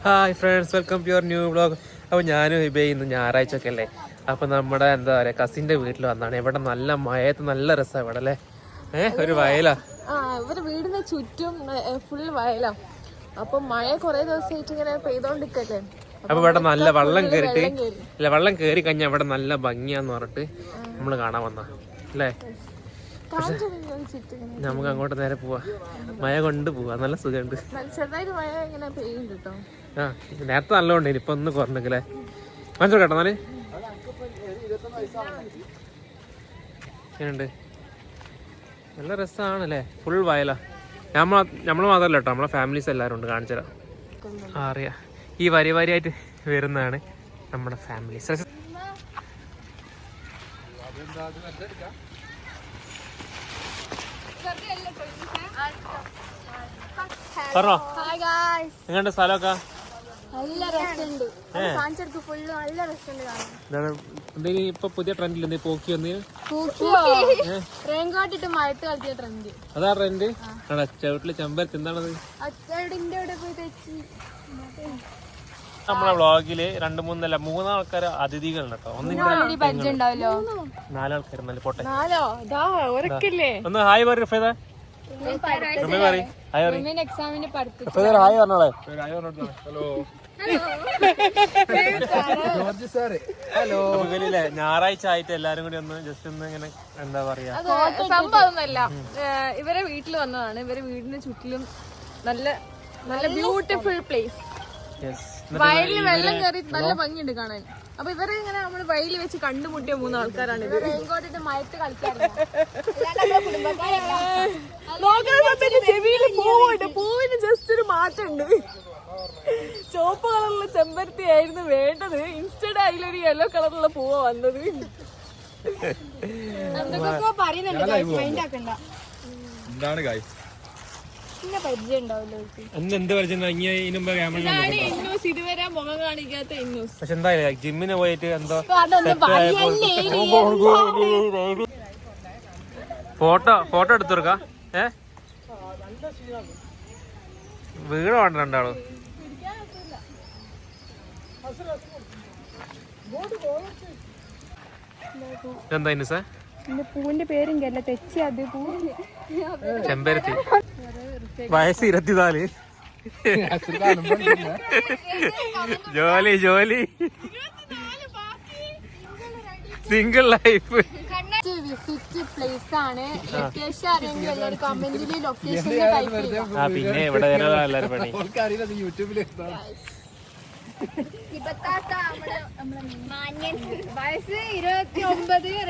Hi friends, welcome to your new vlog. അപ്പോൾ ഞാനും ഹിബയും ഇന്ന് ഞായറാഴ്ച ഒക്കെ അല്ലേ, അപ്പോൾ നമ്മുടെ എന്താ പറയുക കസിൻ്റെ വീട്ടിൽ വന്നാണ്. ഇവിടെ നല്ല മഴയത്ത് നല്ല രസമാണ് ഇവിടെ അല്ലേ. ഒരു വയലാ, ഇവരുടെ വീടിന് ചുറ്റും ഫുൾ വയലാ. അപ്പൊ മഴ കുറെ ദിവസമായിട്ട് ഇങ്ങനെ പെയ്തോണ്ടിരിക്കല്ലേ. അപ്പോൾ ഇവിടെ നല്ല വെള്ളം കയറിയിട്ട് അല്ല, വെള്ളം കയറി കഴിഞ്ഞാൽ ഇവിടെ നല്ല ഭംഗിയാന്ന് പറഞ്ഞിട്ട് നമ്മൾ കാണാൻ വന്നാ അല്ലേ. നമുക്ക് അങ്ങോട്ട് നേരെ പോവാ, മഴ കൊണ്ട് പോവാ, നല്ല സുഖമുണ്ട്. ചെറുതായിട്ട് മഴ ഇങ്ങനെ പെയ്യുന്നുണ്ട് കേട്ടോ. നേരത്തെ നല്ലോണ്ടേ, ഇപ്പൊ ഒന്ന് കുറഞ്ഞെങ്കിലേ മനസ്സിൽ കേട്ടോ. എന്നാല് എങ്ങനെയുണ്ട്? നല്ല രസമാണല്ലേ, ഫുൾ വയലാ. നമ്മള് മാത്രമല്ല കേട്ടോ, നമ്മളെ ഫാമിലീസ് എല്ലാവരും ഉണ്ട്. കാണിച്ചുതരാം. അറിയാം, ഈ വരി വരിയായിട്ട് വരുന്നതാണ് നമ്മുടെ ഫാമിലീസ്. പറഞ്ഞോ, എങ്ങനെയുണ്ട് സ്ഥലമൊക്കെ? നല്ല രസമുണ്ട്. ഇപ്പൊ പുതിയ ട്രെൻഡിൽ പോക്കി വന്നീന് റെയിൻകോട്ടിട്ട് മഴത്ത് കളിച്ച ട്രെൻഡ്. അതാ ട്രെൻഡ്. ചവിട്ടില് ചെമ്പരത്തി എന്താണത്? നമ്മളെ വ്ളോഗില് 2-3 ആൾക്കാർ അതിഥികളുണ്ട് കേട്ടോ. നാലാൾക്കാർ നല്ല പോട്ടെ. ഒന്ന് ഹായ് പറ ഫേദ. ഞായറാഴ്ച ആയിട്ട് എല്ലാരും കൂടി ഒന്ന് ജസ്റ്റ് ഒന്ന് ഇങ്ങനെ എന്താ പറയാ, സംഭവമൊന്നുമല്ല. ഇവരെ വീട്ടിൽ വന്നതാണ്. ഇവരെ വീടിന് ചുറ്റിലും നല്ല നല്ല ബ്യൂട്ടിഫുൾ പ്ലേസ്. വയലിൽ വെള്ളം കയറി നല്ല ഭംഗിയുണ്ട് കാണാൻ. അപ്പൊ ഇവരെ ഇങ്ങനെ നമ്മള് വയലിൽ വെച്ച് കണ്ടുമുട്ടിയ 3 ആൾക്കാരാണ്. റെയിൻകോട്ടിട്ട് മയത്ത് കളിക്കാറുണ്ട്. ചെവിയില് പൂവുണ്ട്. പൂവിന് ജസ്റ്റ് ഒരു മാറ്റമുണ്ട്. ചുവപ്പ് കളറുള്ള ചെമ്പരത്തി ആയിരുന്നു വേണ്ടത്. ഇൻസ്റ്റഡ് അതിലൊരു യെല്ലോ കളറുള്ള പൂവാ വന്നത്. എന്തൊക്കെ പറയുന്നുണ്ട്. ഇതുവരെ മുഖം കാണിക്കാത്ത ഇന്നൂസ്. പക്ഷെ എന്താ ജിമ്മിന് പോയിട്ട് എന്തോ ഫോട്ടോ എടുത്തുകൊടുക്കാം. വീട് വേണ്ട രണ്ടാളും. എന്താ ഇന്നൂസേ? പൂവിന്റെ പേരും തെച്ചി. അത് ചെമ്പരത്തി. വയസ്സ് 24. ജോലി സിംഗിൾ ലൈഫ്. വിസിറ്റ് പ്ലേസ് ആണ്. ലൊക്കേഷൻ അറിയെങ്കിൽ എല്ലാവരും കമന്റില് ലൊക്കേഷൻ പിന്നെ ഇവിടെ എല്ലാവരും പണി വയസ്സ് 29.